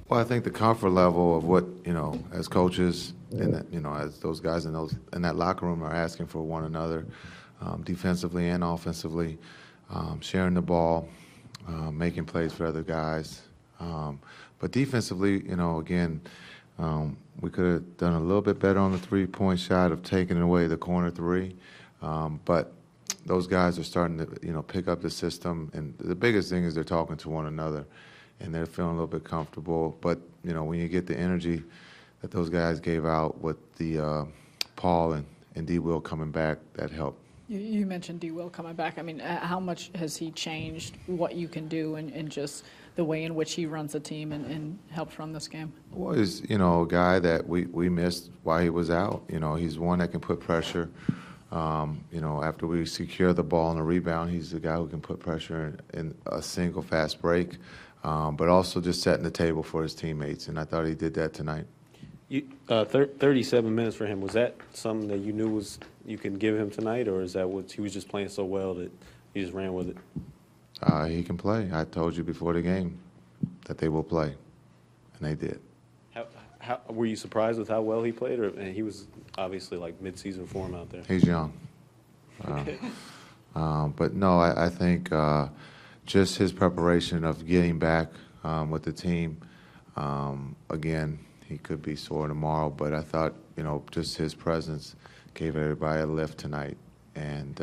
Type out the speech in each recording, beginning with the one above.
Well, I think the comfort level of what, as coaches and, as those guys in that locker room are asking for one another, defensively and offensively, sharing the ball, making plays for other guys. But defensively, again, we could have done a little bit better on the three-point shot of taking away the corner three. But those guys are starting to, pick up the system. And the biggest thing is they're talking to one another, and they're feeling a little bit comfortable. But, when you get the energy that those guys gave out with the Paul and D. Will coming back, that helped. You mentioned D. Will coming back. I mean, how much has he changed what you can do and just the way in which he runs the team and helps run this game? Well, he's, a guy that we missed while he was out. He's one that can put pressure. After we secure the ball and the rebound, he's the guy who can put pressure in a single fast break, but also just setting the table for his teammates, and I thought he did that tonight. 37 minutes for him, was that something that you knew you could give him tonight, or is that what he was just playing so well that he just ran with it? He can play. I told you before the game that they will play, and they did. How were you surprised with how well he played, and he was obviously like mid-season form out there? He's young. But no, I think just his preparation of getting back with the team, again, he could be sore tomorrow, but I thought, just his presence gave everybody a lift tonight. And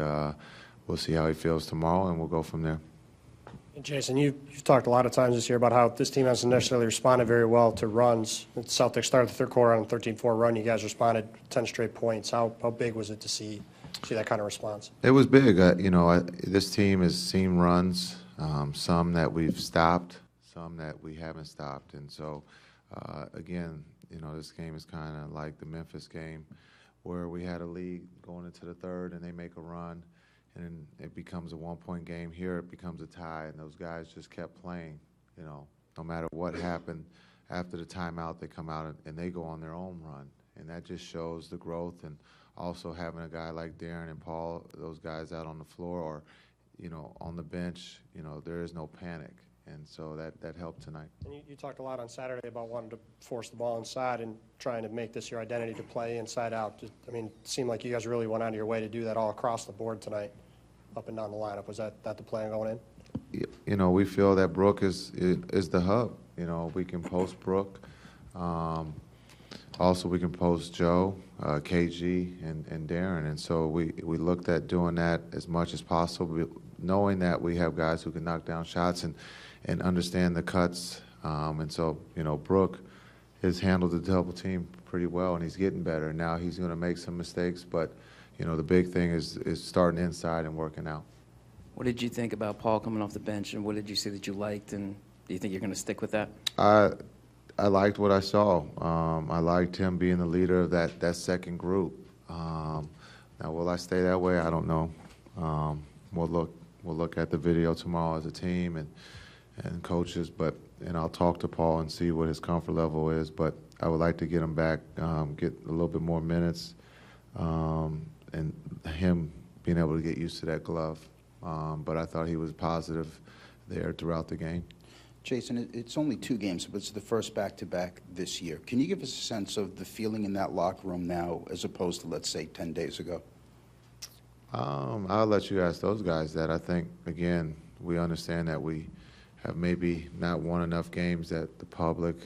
we'll see how he feels tomorrow, and we'll go from there. And Jason, you've talked a lot of times this year about how this team hasn't necessarily responded very well to runs. The Celtics started the third quarter on a 13-4 run. You guys responded 10 straight points. How big was it to see that kind of response? It was big. This team has seen runs, some that we've stopped, some that we haven't stopped. And so, again, this game is kind of like the Memphis game where we had a lead going into the third and they make a run and it becomes a one-point game. Here it becomes a tie, and those guys just kept playing. No matter what happened after the timeout, they come out and they go on their own run. And that just shows the growth, and also having a guy like Deron and Paul, those guys out on the floor or, on the bench, there is no panic. And so that helped tonight. And you talked a lot on Saturday about wanting to force the ball inside and trying to make this your identity to play inside out. It seemed like you guys really went out of your way to do that all across the board tonight, up and down the lineup. Was that the plan going in? We feel that Brooke is the hub. We can post Brooke. Also, we can post Joe, KG, and Deron. And so we looked at doing that as much as possible, knowing that we have guys who can knock down shots and understand the cuts. And so, Brooke has handled the double team pretty well, and he's getting better. Now he's going to make some mistakes, but, the big thing is starting inside and working out. What did you think about Paul coming off the bench, and what did you see that you liked, and do you think you're going to stick with that? I liked what I saw. I liked him being the leader of that second group. Now, will I stay that way? I don't know. We'll look at the video tomorrow as a team and coaches, and I'll talk to Paul and see what his comfort level is. But I would like to get him back, get a little bit more minutes, and him being able to get used to that glove. But I thought he was positive there throughout the game. Jason, it's only 2 games, but it's the first back-to-back this year. Can you give us a sense of the feeling in that locker room now as opposed to, let's say, 10 days ago? I'll let you ask those guys that. I think, again, we understand that we have maybe not won enough games that the public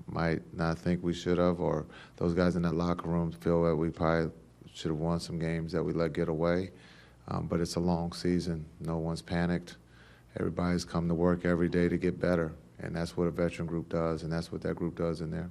might not think we should have, or those guys in that locker room feel that we probably should have won some games that we let get away. But it's a long season. No one's panicked. Everybody's come to work every day to get better, and that's what a veteran group does, and that's what that group does in there.